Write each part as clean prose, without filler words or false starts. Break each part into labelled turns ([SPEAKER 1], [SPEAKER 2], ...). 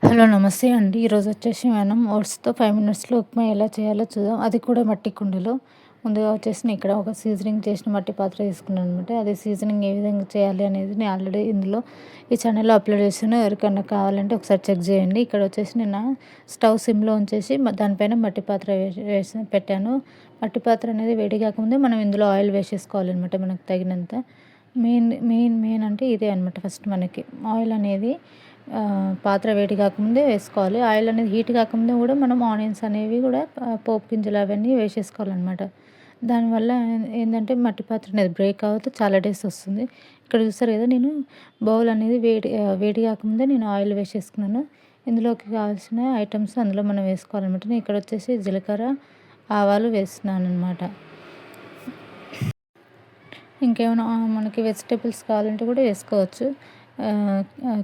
[SPEAKER 1] Hello నమస్తే అండి. ఈరోజు వచ్చేసి మనం ఓట్స్‌తో 5 మినిట్స్‌లో ఉప్మా ఎలా చేయాలో చూద్దాం. అది కూడా మట్టి కుండలో. ముందుగా వచ్చేసి నేను ఇక్కడ ఒక సీజనింగ్ చేసిన మట్టి పాత్ర తీసుకున్నాను అనమాట. అది సీజనింగ్ ఏ విధంగా చేయాలి అనేది నేను ఆల్రెడీ ఇందులో ఈ ఛానల్‌లో అప్లోడ్ చేశాను. ఎవరికన్నా కావాలంటే ఒకసారి చెక్ చేయండి. ఇక్కడ వచ్చేసి నేను స్టవ్ సిమ్‌లో ఉంచేసి దానిపైన మట్టి పాత్ర వేసి పెట్టాను. మట్టి పాత్ర అనేది వేడి కాకముందే మనం ఇందులో ఆయిల్ వేసేసుకోవాలనమాట మనకు తగినంత. మెయిన్ అంటే ఇదే అనమాట. ఫస్ట్ మనకి ఆయిల్ అనేది పాత్ర వేడి కాకముందే వేసుకోవాలి. ఆయిల్ అనేది హీట్ కాకముందే కూడా మనం ఆనియన్స్ అనేవి కూడా పోపు గింజలు అవన్నీ వేసేసుకోవాలనమాట. దానివల్ల ఏందంటే మట్టి పాత్ర అనేది బ్రేక్ అవ్వదు, చాలా టేస్ట్ వస్తుంది. ఇక్కడ చూస్తారు కదా, నేను బౌల్ అనేది వేడి కాకముందే నేను ఆయిల్ వేసేసుకున్నాను. ఇందులోకి కావాల్సిన ఐటమ్స్ అందులో మనం వేసుకోవాలన్నమాట. నేను ఇక్కడ వచ్చేసి జీలకర్ర, ఆవాలు వేస్తున్నానమాట. ఇంకేమైనా మనకి వెజిటేబుల్స్ కావాలంటే కూడా వేసుకోవచ్చు.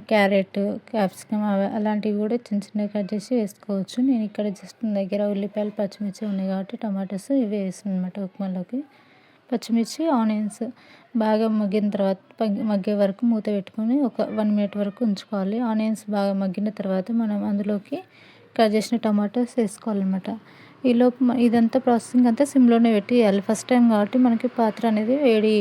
[SPEAKER 1] క్యారెట్, క్యాప్సికమ్ అలాంటివి కూడా చిన్న చిన్నగా కట్ చేసి వేసుకోవచ్చు. నేను ఇక్కడ జస్ట్ నా దగ్గర ఉల్లిపాయలు, పచ్చిమిర్చి ఉన్నాయి కాబట్టి టమాటాస్ ఇవి వేసాను అనమాట ఉప్మాలోకి. పచ్చిమిర్చి, ఆనియన్స్ బాగా మగ్గిన తర్వాత మగ్గే వరకు మూత పెట్టుకొని ఒక 1 మినిట్ వరకు ఉంచుకోవాలి. ఆనియన్స్ బాగా మగ్గిన తర్వాత మనం అందులోకి కట్ చేసిన టమాటాస్ వేసుకోవాలన్నమాట. ఈలోపు ఇదంతా ప్రాసెసింగ్ అంతా సిమ్లోనే పెట్టి చేయాలి. ఫస్ట్ టైం కాబట్టి మనకి పాత్ర అనేది వేడి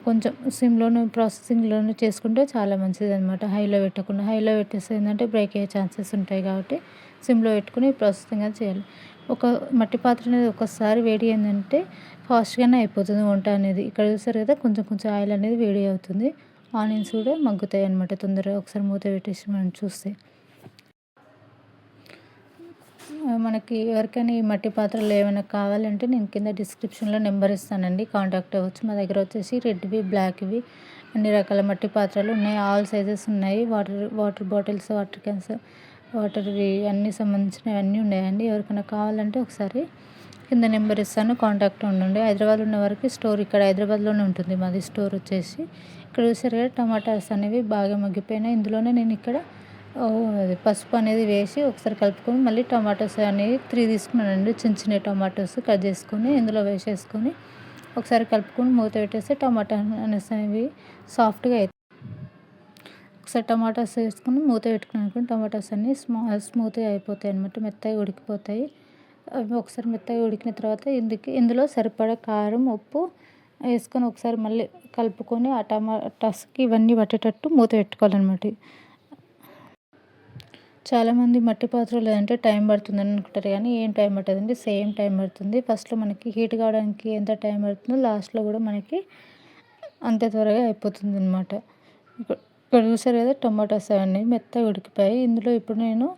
[SPEAKER 1] కొంచెం సిమ్లోనే ప్రాసెసింగ్లోనే చేసుకుంటే చాలా మంచిదన్నమాట. హైలో పెట్టకుండా, హైలో పెట్టేస్తే ఏంటంటే బ్రేక్ అయ్యే ఛాన్సెస్ ఉంటాయి కాబట్టి సిమ్లో పెట్టుకుని ప్రాసెసింగ్ అది చేయాలి. ఒక మట్టి పాత్ర అనేది ఒకసారి వేడి అయిందంటే ఫాస్ట్గానే అయిపోతుంది వంట అనేది. ఇక్కడ చూసారు కదా, కొంచెం కొంచెం ఆయిల్ అనేది వేడి అవుతుంది. ఆనియన్స్ కూడా మగ్గుతాయి అన్నమాట తొందరగా ఒకసారి మూత పెట్టేసి మనం చూస్తే. మనకి ఎవరికైనా ఈ మట్టి పాత్రలు ఏమైనా కావాలంటే నేను కింద డిస్క్రిప్షన్లో నెంబర్ ఇస్తానండి, కాంటాక్ట్ అవ్వచ్చు. మా దగ్గర వచ్చేసి రెడ్వి, బ్లాక్వి అన్ని రకాల మట్టి పాత్రలు ఉన్నాయి. ఆల్ సైజెస్ ఉన్నాయి. వాటర్ బాటిల్స్, వాటర్ క్యాన్స్, వాటర్వి అన్నీ సంబంధించినవి అన్నీ ఉన్నాయండి. ఎవరికైనా కావాలంటే ఒకసారి కింద నెంబర్ ఇస్తాను, కాంటాక్ట్ ఉండండి. హైదరాబాద్లో ఉన్న వరకు స్టోర్ ఇక్కడ హైదరాబాద్లోనే ఉంటుంది మాది స్టోర్ వచ్చేసి. ఇక్కడ చూసారు కదా, టమాటాస్ అనేవి బాగా మగ్గిపోయినాయి. ఇందులోనే నేను ఇక్కడ అది పసుపు అనేది వేసి ఒకసారి కలుపుకొని మళ్ళీ టమాటోస్ అనేవి 3 తీసుకున్నానండి. చిన్న చిన్న టమాటోస్ కట్ చేసుకొని ఇందులో వేసేసుకొని ఒకసారి కలుపుకొని మూత పెట్టేస్తే టమాటా అనేవి సాఫ్ట్గా అవుతాయి. ఒకసారి టమాటాస్ వేసుకొని మూత పెట్టుకున్నాను అనుకోండి, టమాటాస్ అన్నీ స్మూత్గా అయిపోతాయి అన్నమాట, మెత్తగా ఉడికిపోతాయి. అవి ఒకసారి మెత్తగా ఉడికిన తర్వాత ఇందులో సరిపడా కారం, ఉప్పు వేసుకొని ఒకసారి మళ్ళీ కలుపుకొని ఆ టమాటాస్కి ఇవన్నీ పట్టేటట్టు మూత పెట్టుకోవాలన్నమాట. చాలామంది మట్టి పాత్రలు లేదంటే టైం పడుతుందని అనుకుంటారు, కానీ ఏం టైం పట్టదండి, సేమ్ టైం పడుతుంది. ఫస్ట్లో మనకి హీట్ కావడానికి ఎంత టైం పడుతుందో లాస్ట్లో కూడా మనకి అంతే త్వరగా అయిపోతుంది అనమాట. ఇక్కడ చూసారు కదా, టమాటాస్ అవన్నీ మెత్తగా ఉడికిపోయాయి. ఇందులో ఇప్పుడు నేను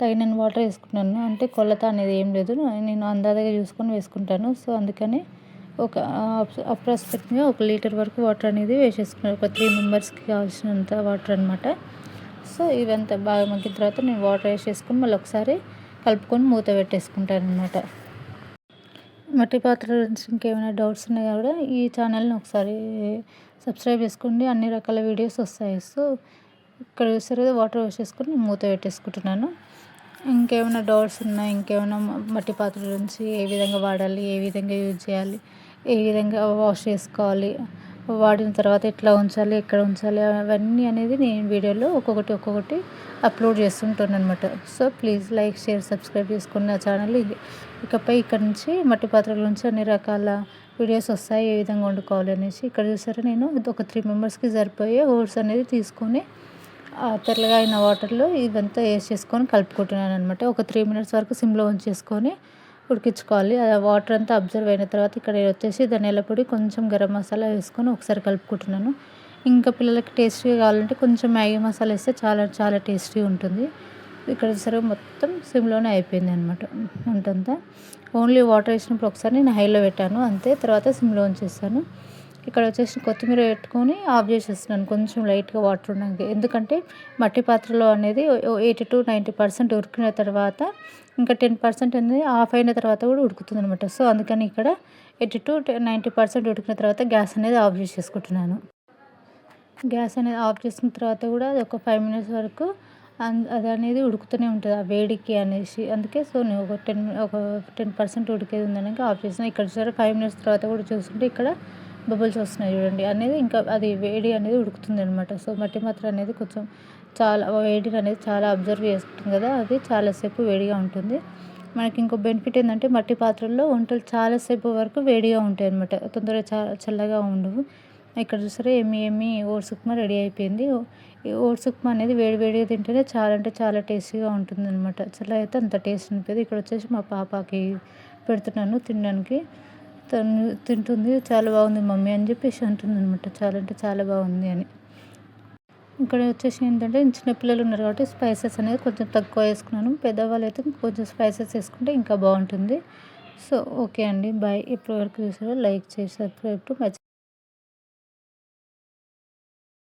[SPEAKER 1] తగినన్ని వాటర్ వేసుకున్నాను. అంటే కొలత అనేది ఏం లేదు, నేను అందాజగా చూసుకొని వేసుకుంటాను. సో అందుకని ఒక అప్రాక్సిమేట్గా 1 లీటర్ వరకు వాటర్ అనేది వేసేసుకున్నాను. ఒక 3 మెంబర్స్కి కావాల్సినంత వాటర్ అనమాట. సో ఇవంతా బాగా మగ్గిన తర్వాత నేను వాటర్ వేసేసుకొని మళ్ళీ ఒకసారి కలుపుకొని మూత పెట్టేసుకుంటాను అనమాట. మట్టి పాత్ర గురించి ఇంకేమైనా డౌట్స్ ఉన్నాయా కూడా ఈ ఛానల్ని ఒకసారి సబ్స్క్రైబ్ చేసుకోండి, అన్ని రకాల వీడియోస్ వస్తాయి. సో ఇక్కడ చూసారు కదా, వాటర్ వేసేసుకొని మూత పెట్టేసుకుంటున్నాను. ఇంకేమైనా డౌట్స్ ఉన్నాయి, ఇంకేమైనా మట్టి పాత్ర గురించి ఏ విధంగా వాడాలి, ఏ విధంగా యూజ్ చేయాలి, ఏ విధంగా వాష్ చేసుకోవాలి, వాడిన తర్వాత ఎట్లా ఉంచాలి, ఎక్కడ ఉంచాలి, అవన్నీ అనేది నేను వీడియోలో ఒక్కొక్కటి అప్లోడ్ చేస్తుంటాను అనమాట. So please like, share, subscribe చేసుకున్న నా ఛానల్. ఇకపై ఇక్కడ నుంచి మట్టి పాత్రల నుంచి అన్ని రకాల వీడియోస్ వస్తాయి, ఏ విధంగా వండుకోవాలి అనేసి. ఇక్కడ చూసారా, నేను ఒక 3 మెంబర్స్కి సరిపోయే ఓట్స్ అనేది తీసుకొని తెల్లగా అయిన వాటర్లో ఇదంతా వేసేసుకొని కలుపుకుంటున్నాను అనమాట. ఒక 3 మినిట్స్ వరకు సిమ్లో ఉంచేసుకొని ఉడికించుకోవాలి. ఆ వాటర్ అంతా అబ్జర్వ్ అయిన తర్వాత ఇక్కడ వచ్చేసి ధనియాల పొడి, కొంచెం గరం మసాలా వేసుకొని ఒకసారి కలుపుకుంటున్నాను. ఇంకా పిల్లలకి టేస్టీగా కావాలంటే కొంచెం మ్యాగీ మసాలా వేస్తే చాలా చాలా టేస్టీగా ఉంటుంది. ఇక్కడ సరే మొత్తం సిమ్లోనే అయిపోయింది అనమాట వంటంతా. ఓన్లీ వాటర్ వేసినప్పుడు ఒకసారి నేను హైలో పెట్టాను అంతే, తర్వాత సిమ్లో ఉంచేస్తాను. ఇక్కడ వచ్చేసి కొత్తిమీర పెట్టుకొని ఆఫ్ చేసేస్తున్నాను కొంచెం లైట్గా వాటర్ ఉన్నాక. ఎందుకంటే మట్టి పాత్రలో అనేది 80-90% ఉడికిన తర్వాత ఇంకా 10% అనేది ఆఫ్ అయిన తర్వాత కూడా ఉడుకుతుంది అనమాట. సో అందుకని ఇక్కడ 80-90% ఉడికిన తర్వాత గ్యాస్ అనేది ఆఫ్ చేసేసుకుంటున్నాను. గ్యాస్ అనేది ఆఫ్ చేసిన తర్వాత కూడా అది ఒక 5 మినిట్స్ వరకు అది అనేది ఉడుకుతూనే ఉంటుంది ఆ వేడికి అనేసి. అందుకే సో నేను ఒక 10% ఉడికేది ఉందనక ఆఫ్ చేసిన. ఇక్కడ సరే 5 మినిట్స్ తర్వాత కూడా చూస్తుంటే ఇక్కడ బబుల్స్ వస్తున్నాయి చూడండి, అనేది ఇంకా అది వేడి అనేది ఉడుకుతుంది అనమాట. సో మట్టి పాత్ర అనేది కొంచెం చాలా వేడిని అనేది చాలా అబ్జర్వ్ చేసుకుంటుంది కదా, అది చాలాసేపు వేడిగా ఉంటుంది. మనకి ఇంకో బెనిఫిట్ ఏంటంటే మట్టి పాత్రల్లో వంటలు చాలాసేపు వరకు వేడిగా ఉంటాయి అన్నమాట, తొందరగా చల్లగా ఉండవు. ఇక్కడ చూసారా ఎమ్మి ఎమ్మి ఓట్స్ ఉప్మా రెడీ అయిపోయింది. ఈ ఓట్స్ ఉప్మా అనేది వేడి వేడిగా తింటేనే చాలా అంటే చాలా టేస్టీగా ఉంటుందన్నమాట. చల్లగా అయితే అంత టేస్ట్ అనిపించదు. ఇక్కడ వచ్చేసి మా పాపకి పెడుతున్నాను తినడానికి. తను తింటుంది. చాలా బాగుంది మమ్మీ అని చెప్పేసి అంటుందన్నమాట. చాలా అంటే చాలా బాగుంది అని. ఇక్కడ వచ్చేసి ఏంటంటే చిన్నపిల్లలు ఉన్నారు కాబట్టి స్పైసెస్ అనేది కొంచెం తక్కువ వేసుకున్నాను. పెద్దవాళ్ళు అయితే కొంచెం స్పైసెస్ వేసుకుంటే ఇంకా బాగుంటుంది. సో ఓకే అండి, బాయ్. ఇప్పటివరకు చూసారో లైక్ చేసి సబ్స్క్రైబ్ టు మై